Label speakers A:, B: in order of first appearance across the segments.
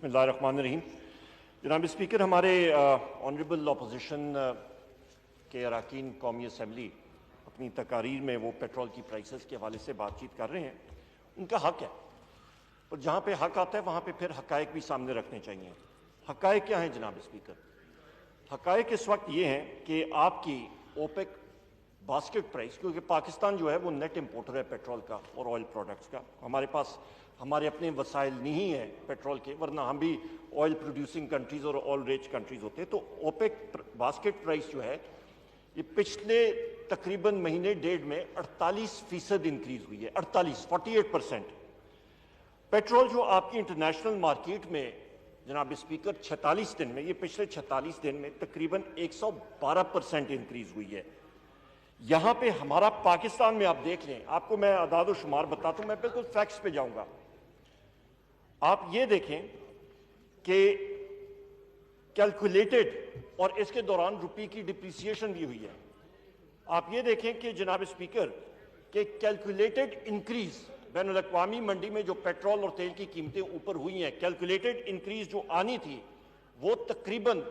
A: बिस्मिल्लाहिर्रहमानिर्रहीम। जनाब स्पीकर, हमारे ऑनरेबल अपोजिशन के अरकान कौमी असम्बली अपनी तकारीर में वो पेट्रोल की प्राइसेस के हवाले से बातचीत कर रहे हैं। उनका हक है, और जहाँ पे हक आता है वहाँ पे फिर हकायक भी सामने रखने चाहिए। हकायक क्या हैं जनाब स्पीकर? हकायक इस वक्त ये हैं कि आपकी ओपेक बास्केट प्राइस, क्योंकि पाकिस्तान जो है वो नेट इम्पोर्टर है पेट्रोल का और ऑयल प्रोडक्ट्स का। हमारे पास हमारे अपने वसाइल नहीं है पेट्रोल के, वरना हम भी ऑयल प्रोड्यूसिंग कंट्रीज और ऑयल रिच कंट्रीज होते हैं। तो ओपेक बास्केट प्राइस जो है ये पिछले तकरीबन महीने डेढ़ में 48% इंक्रीज हुई है। 48% पेट्रोल जो आपकी इंटरनेशनल मार्केट में जनाब स्पीकर 46 दिन में, ये पिछले 46 दिन में तकरीबन 112% इंक्रीज हुई है। यहां पे हमारा पाकिस्तान में आप देख लें, आपको मैं अदाद शुमार बताता हूं, मैं बिल्कुल फैक्ट्स पे जाऊंगा। आप ये देखें कि कैलकुलेटेड, और इसके दौरान रुपये की डिप्रिसिएशन भी हुई है। आप ये देखें कि जनाब स्पीकर के कैलकुलेटेड इंक्रीज बैनुल अक़वामी मंडी में जो पेट्रोल और तेल की कीमतें ऊपर हुई हैं, कैलकुलेटेड इंक्रीज जो आनी थी वो तकरीबन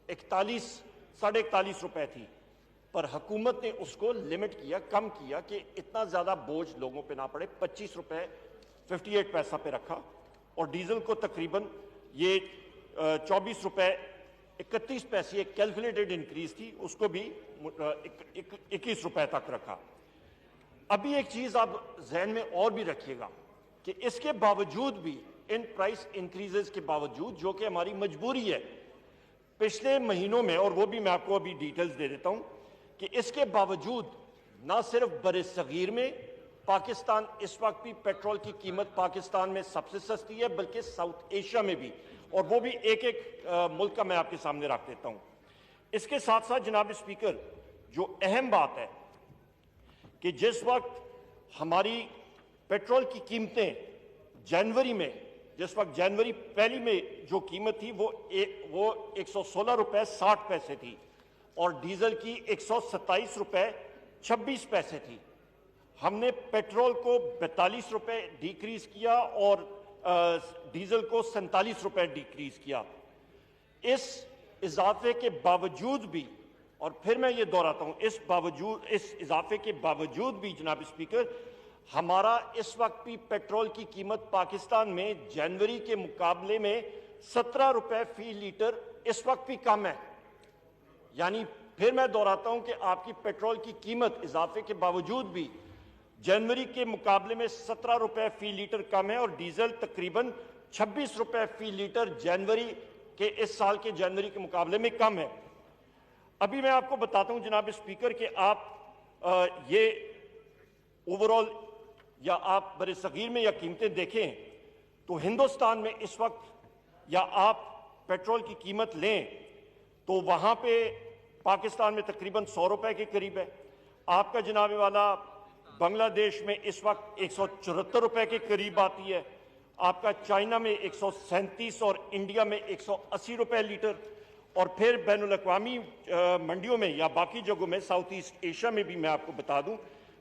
A: 41-41.5 रुपए थी, पर हुकूमत ने उसको लिमिट किया, कम किया कि इतना ज्यादा बोझ लोगों पे ना पड़े। 25 रुपए 58 पैसा पे रखा, और डीजल को तकरीबन ये 24 रुपए 31 पैसे एक कैलकुलेटेड इंक्रीज थी, उसको भी 21 रुपए तक रखा। अभी एक चीज आप जहन में और भी रखिएगा कि इसके बावजूद भी, इन प्राइस इंक्रीजेस के बावजूद, जो कि हमारी मजबूरी है पिछले महीनों में, और वो भी मैं आपको अभी डिटेल्स दे देता हूं कि इसके बावजूद ना सिर्फ बरे-सगीर में पाकिस्तान इस वक्त भी पेट्रोल की कीमत पाकिस्तान में सबसे सस्ती है, बल्कि साउथ एशिया में भी, और वो भी एक एक मुल्क का मैं आपके सामने रख देता हूं। इसके साथ साथ जनाब स्पीकर, जो अहम बात है कि जिस वक्त हमारी पेट्रोल की कीमतें जनवरी में, जिस वक्त जनवरी पहली में जो कीमत थी वो 116 रुपए 60 पैसे थी, और डीजल की 127 रुपए 26 पैसे थी। हमने पेट्रोल को 42 रुपए डिक्रीज किया और डीजल को 47 रुपए डिक्रीज किया। इस इजाफे के बावजूद भी, और फिर मैं ये दोहराता हूं, इस इजाफे के बावजूद भी जनाब स्पीकर, हमारा इस वक्त भी पेट्रोल की कीमत पाकिस्तान में जनवरी के मुकाबले में 17 रुपए फी लीटर इस वक्त भी कम है। यानी फिर मैं दोहराता हूं कि आपकी पेट्रोल की कीमत इजाफे के बावजूद भी जनवरी के मुकाबले में 17 रुपए फी लीटर कम है, और डीजल तकरीबन 26 रुपए फी लीटर जनवरी के, इस साल के जनवरी के मुकाबले में कम है। अभी मैं आपको बताता हूं जनाब स्पीकर कि आप ये ओवरऑल या आप बरे सगीर में या कीमतें देखें तो हिंदुस्तान में इस वक्त, या आप पेट्रोल की कीमत लें तो वहां पे पाकिस्तान में तकरीबन 100 रुपए के करीब है। आपका जनाब वाला बांग्लादेश में इस वक्त 174 रुपए के करीब आती है। आपका चाइना में 137 और इंडिया में 180 रुपए लीटर। और फिर बैनुल अक़वामी मंडियों में या बाकी जगहों में, साउथ ईस्ट एशिया में भी मैं आपको बता दूं,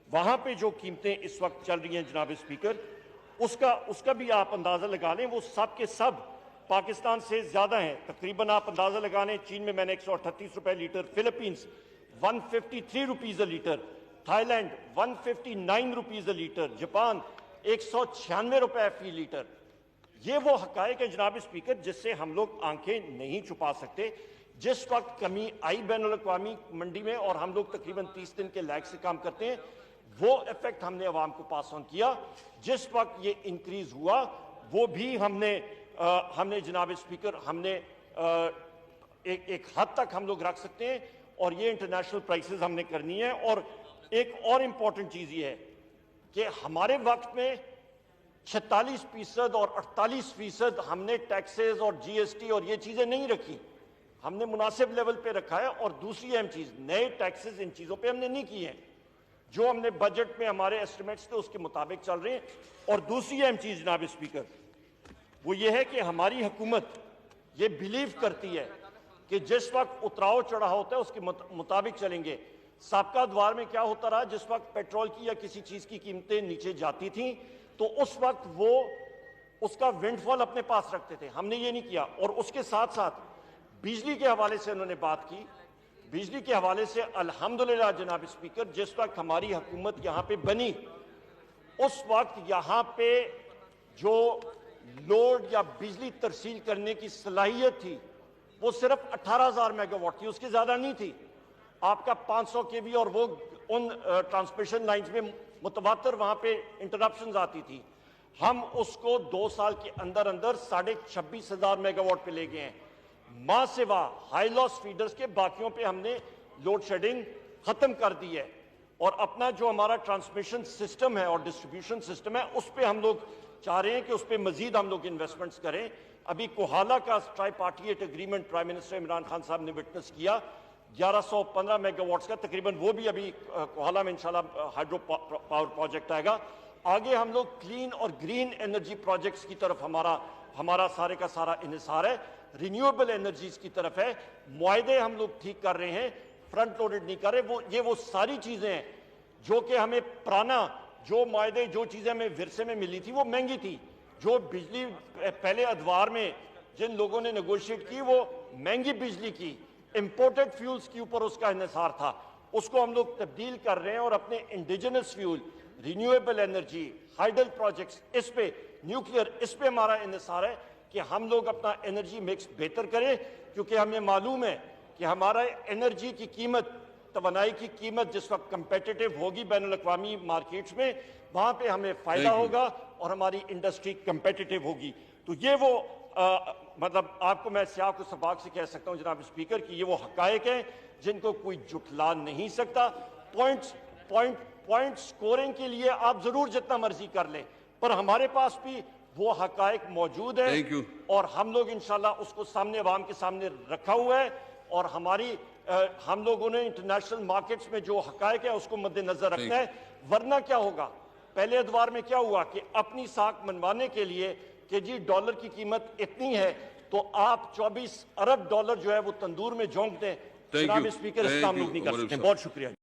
A: वहां पे जो कीमतें इस वक्त चल रही हैं जनाब स्पीकर, उसका भी आप अंदाजा लगा लें, वो सब के सब पाकिस्तान से ज्यादा हैं। तकरीबन आप अंदाजा लगा लें, चीन में मैंने 138 रुपए litre, Philippines 153 rupees a litre, Thailand 159 rupees a litre, Japan 196 रुपए फी लीटर। ये वो हकायक है जनाब स्पीकर जिससे हम लोग आंखें नहीं छुपा सकते। जिस वक्त कमी आई बैनुल अक़वामी मंडी में, और हम लोग तकरीबन 30 दिन के लैग से काम करते हैं, वो इफेक्ट हमने अवाम को पास ऑन किया। जिस वक्त ये इंक्रीज हुआ वो भी हमने जनाब स्पीकर, हमने एक हद तक हम लोग रख सकते हैं, और ये इंटरनेशनल प्राइसेस हमने करनी है। और एक और इंपॉर्टेंट चीज ये है कि हमारे वक्त में 46% और 48% हमने टैक्सेस और जीएसटी और ये चीजें नहीं रखी, हमने मुनासिब लेवल पे रखा है। और दूसरी अहम चीज, नए टैक्सेस इन चीजों पे हमने नहीं किए हैं, जो हमने बजट में हमारे एस्टिमेट्स थे उसके मुताबिक चल रहे हैं। और दूसरी अहम चीज जनाब स्पीकर वो ये है कि हमारी हुकूमत ये बिलीव करती है कि जिस वक्त उतराव चढ़ाव होता है उसके मुताबिक चलेंगे। साबका दौर में क्या होता रहा, जिस वक्त पेट्रोल की या किसी चीज की कीमतें नीचे जाती थी तो उस वक्त वो उसका विंडफॉल अपने पास रखते थे। हमने ये नहीं किया। और उसके साथ साथ बिजली के हवाले से उन्होंने बात की। बिजली के हवाले से अल्हम्दुलिल्लाह जनाब स्पीकर, जिस वक्त हमारी हुकूमत यहाँ पे बनी उस वक्त यहाँ पे जो लोड या बिजली तरसील करने की सलाहियत थी वो सिर्फ 18,000 मेगावाट थी, उसकी ज्यादा नहीं थी। आपका 500 केवी और वो उन ट्रांसमिशन लाइंस में मुतवातर वहां पे इंटरप्शंस आती थी। हम उसको 2 साल के अंदर अंदर 26,500 मेगावाट पे ले गए हैं। मां सिवा हाई लॉस फीडर्स के बाकियों पे हमने लोड शेडिंग खत्म कर दी है। और अपना जो हमारा ट्रांसमिशन सिस्टम है और डिस्ट्रीब्यूशन सिस्टम है उस पर हम लोग चाह रहे हैं कि उस पर मजीद हम लोग इन्वेस्टमेंट्स करें। अभी कोहाला का tripartite agreement prime minister Imran Khan साहब ने विटनेस किया 1115 मेगावाट्स का, तकरीबन वो भी अभी कोहाला में इंशाल्लाह हाइड्रो पावर प्रोजेक्ट आएगा। आगे हम लोग क्लीन और ग्रीन एनर्जी प्रोजेक्ट्स की तरफ हमारा सारे का सारा इन्हिसार है, रिन्यूएबल एनर्जीज की तरफ है। मुआहदे हम लोग ठीक कर रहे हैं, फ्रंट लोडेड नहीं कर रहे। वो सारी चीजें हैं जो कि हमें पुराना जो मुआहदे जो चीजें हमें विरसे में मिली थी वो महंगी थी। जो बिजली पहले अदवार में जिन लोगों ने नेगोशिएट की वो महंगी बिजली की, इंपोर्टेड फ्यूल्स के ऊपर उसका इन्हिसार था, उसको हम लोग तब्दील कर रहे हैं और अपने indigenous fuel, renewable energy, hydel projects, इस पे न्यूक्लियर, इस पे हमारा इन्हिसार है कि हम लोग अपना एनर्जी मिक्स बेहतर करें। क्योंकि हमें मालूम है कि हमारा एनर्जी की कीमत, तवानाई की कीमत जिस वक्त कंपेटिटिव होगी बैनुल अक़वामी मार्केट्स में, वहां पे हमें फायदा होगा और हमारी इंडस्ट्री कंपेटिटिव होगी। तो ये वो मतलब आपको मैं स्याह को सबाक से कह सकता हूं जनाब स्पीकर कि ये वो हकायक हैं जिनको कोई जुटला नहीं सकता। पॉइंट स्कोरिंग के लिए आप जरूर जितना मर्जी कर लें, पर हमारे पास भी वो हकायक मौजूद है और हम लोग इंशाल्लाह उसको सामने अवाम के सामने रखा हुआ है। और हम लोगों ने इंटरनेशनल मार्केट्स में जो हकायक है उसको मद्देनजर रखना है। वरना क्या होगा, पहले अदवार में क्या हुआ कि अपनी साख मनवाने के लिए कि जी डॉलर की कीमत इतनी है तो आप 24 अरब डॉलर जो है वो तंदूर में झोंक दें। जनाब स्पीकर, इस काम लोग नहीं कर सकते। बहुत शुक्रिया।